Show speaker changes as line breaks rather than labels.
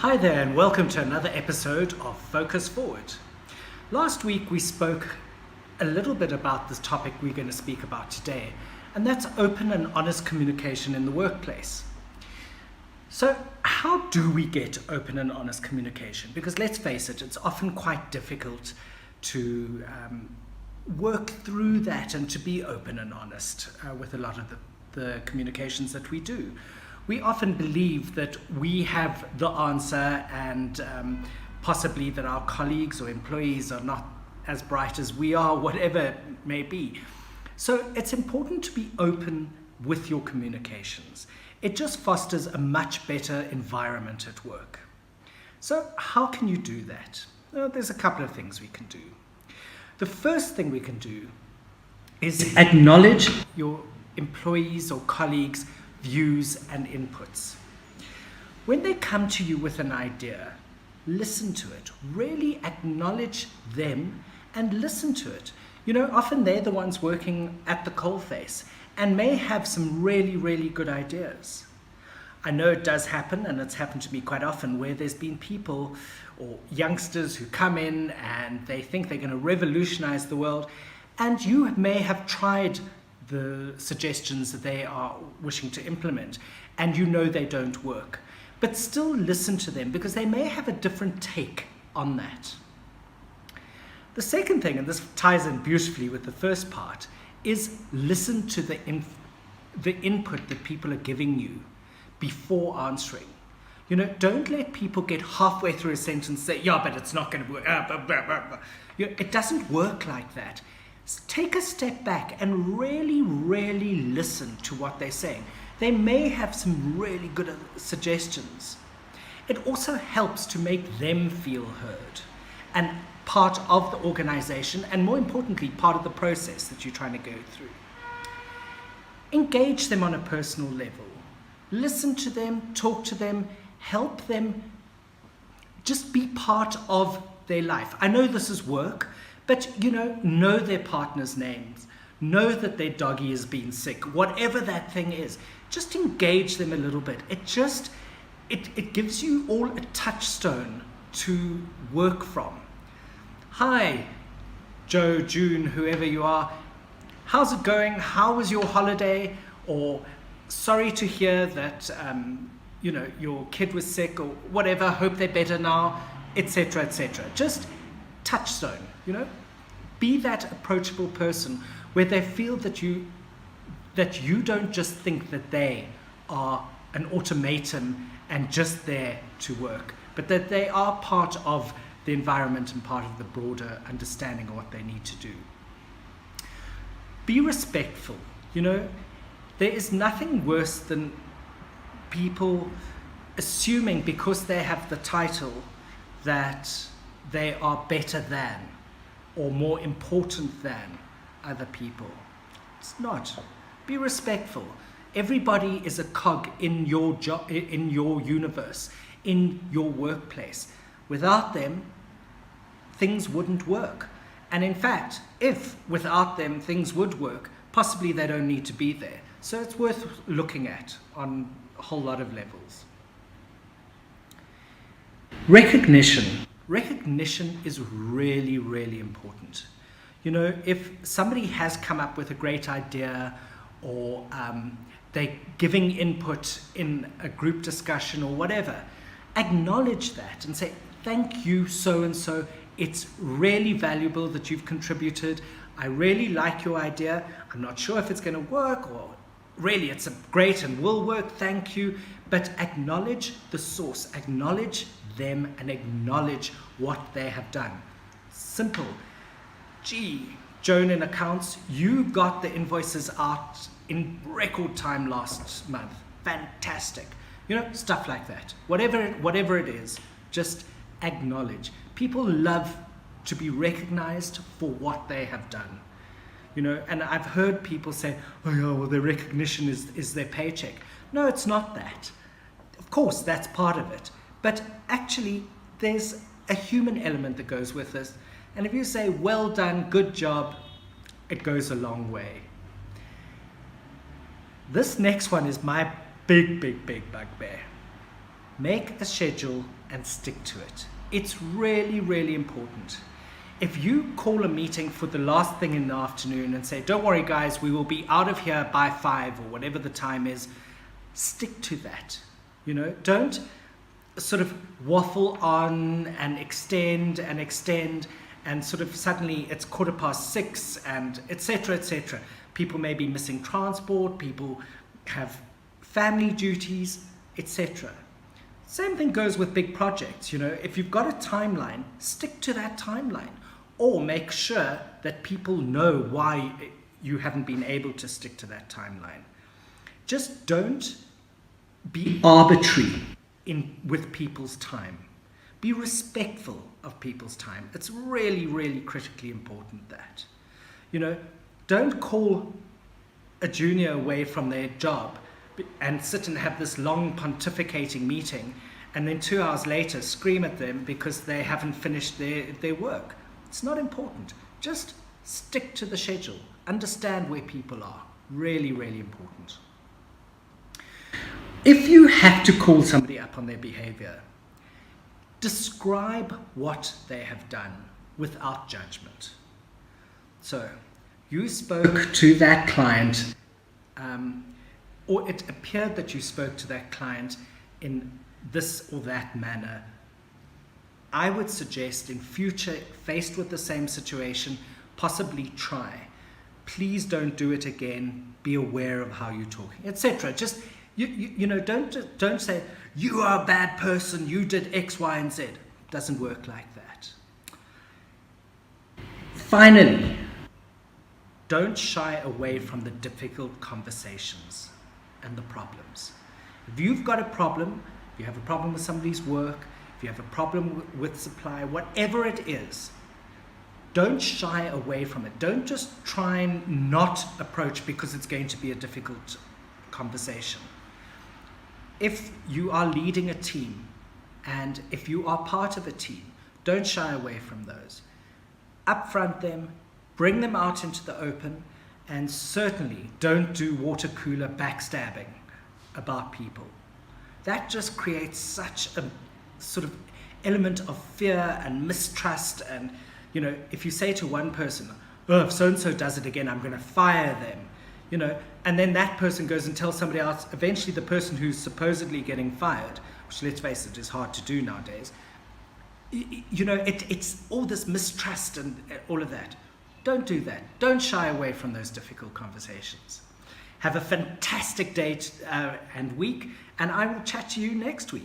Hi there and welcome to another episode of Focus Forward. Last week we spoke a little bit about this topic we're going to speak about today, and that's open and honest communication in the workplace. So how do we get open and honest communication? Because let's face it, it's often quite difficult to work through that and to be open and honest with a lot of the communications that we do. We often believe that we have the answer and possibly that our colleagues or employees are not as bright as we are, whatever it may be. So it's important to be open with your communications. It just fosters a much better environment at work. So how can you do that? Well, there's a couple of things we can do. The first thing we can do is acknowledge your employees or colleagues' views and inputs. When they come to you with an idea, listen to it. Really acknowledge them and listen to it. You know, often they're the ones working at the coalface and may have some really, really good ideas. I know it does happen, and it's happened to me quite often, where there's been people or youngsters who come in and they think they're going to revolutionize the world, and you may have tried the suggestions that they are wishing to implement, and you know they don't work. But still listen to them, because they may have a different take on that. The second thing, and this ties in beautifully with the first part, is listen to the input that people are giving you before answering. You know, don't let people get halfway through a sentence and say, yeah, but it's not going to work. You know, it doesn't work like that. Take a step back and really listen to what they're saying. They may have some really good suggestions. It also helps to make them feel heard and part of the organization, and more importantly, part of the process that you're trying to go through. Engage them on a personal level. Listen to them, talk to them, help them. Just be part of their life. I know this is work, but know their partner's names. Know that their doggy has been sick. Whatever that thing is, just engage them a little bit. It gives you all a touchstone to work from. Hi, Joe, June, whoever you are. How's it going? How was your holiday? Or sorry to hear that your kid was sick, or whatever. Hope they're better now, etc., etc. Just touchstone. Be that approachable person where they feel that you don't just think that they are an automaton and just there to work, but that they are part of the environment and part of the broader understanding of what they need to do. Be respectful. There is nothing worse than people assuming because they have the title that they are better than or more important than other people. It's not. Be respectful. Everybody is a cog in your job, in your universe, in your workplace. Without them, things wouldn't work. And in fact, if without them things would work, possibly they don't need to be there. So it's worth looking at on a whole lot of levels. Recognition. Recognition is really, really important. If somebody has come up with a great idea, or they're giving input in a group discussion or whatever, acknowledge that and say, thank you, so-and-so. It's really valuable that you've contributed. I really like your idea. I'm not sure if it's going to work, or really it's great and will work. Thank you. But acknowledge the source, acknowledge them, and acknowledge what they have done. Simple. Gee, Joan in accounts, you got the invoices out in record time last month. Fantastic. Stuff like that. Whatever it is, just acknowledge. People love to be recognized for what they have done. And I've heard people say, oh yeah, well, their recognition is their paycheck. No, it's not that. Of course, that's part of it. But actually, there's a human element that goes with this. And if you say, well done, good job, it goes a long way. This next one is my big bugbear. Make a schedule and stick to it. It's really, really important. If you call a meeting for the last thing in the afternoon and say, don't worry guys, we will be out of here by 5 or whatever the time is, stick to that. Don't sort of waffle on and extend and sort of suddenly it's 6:15 and etc., etc. People may be missing transport, people have family duties, etc. Same thing goes with big projects. If you've got a timeline, stick to that timeline, or make sure that people know why you haven't been able to stick to that timeline. Just don't be arbitrary with people's time. Be respectful of people's time. It's really, really critically important that. Don't call a junior away from their job and sit and have this long pontificating meeting and then 2 hours later scream at them because they haven't finished their work. It's not important. Just stick to the schedule. Understand where people are. Really, really important. If you have to call somebody up on their behavior, describe what they have done without judgment. So, you spoke to that client, or it appeared that you spoke to that client in this or that manner. I would suggest in future, faced with the same situation, possibly try. Please don't do it again. Be aware of how you're talking, etc. Just don't say you are a bad person. You did X, Y, and Z. It doesn't work like that. Finally, don't shy away from the difficult conversations and the problems. If you've got a problem, if you have a problem with somebody's work, if you have a problem with supply, whatever it is, don't shy away from it. Don't just try and not approach because it's going to be a difficult conversation. If you are leading a team and if you are part of a team, don't shy away from those. Upfront them, bring them out into the open, and certainly don't do water cooler backstabbing about people. That just creates such a sort of element of fear and mistrust. And if you say to one person, oh, if so-and-so does it again, I'm going to fire them, and then that person goes and tells somebody else, eventually the person who's supposedly getting fired, which let's face it is hard to do nowadays, it's all this mistrust and all of that. Don't do that. Don't shy away from those difficult conversations. Have a fantastic day and week, and I will chat to you next week.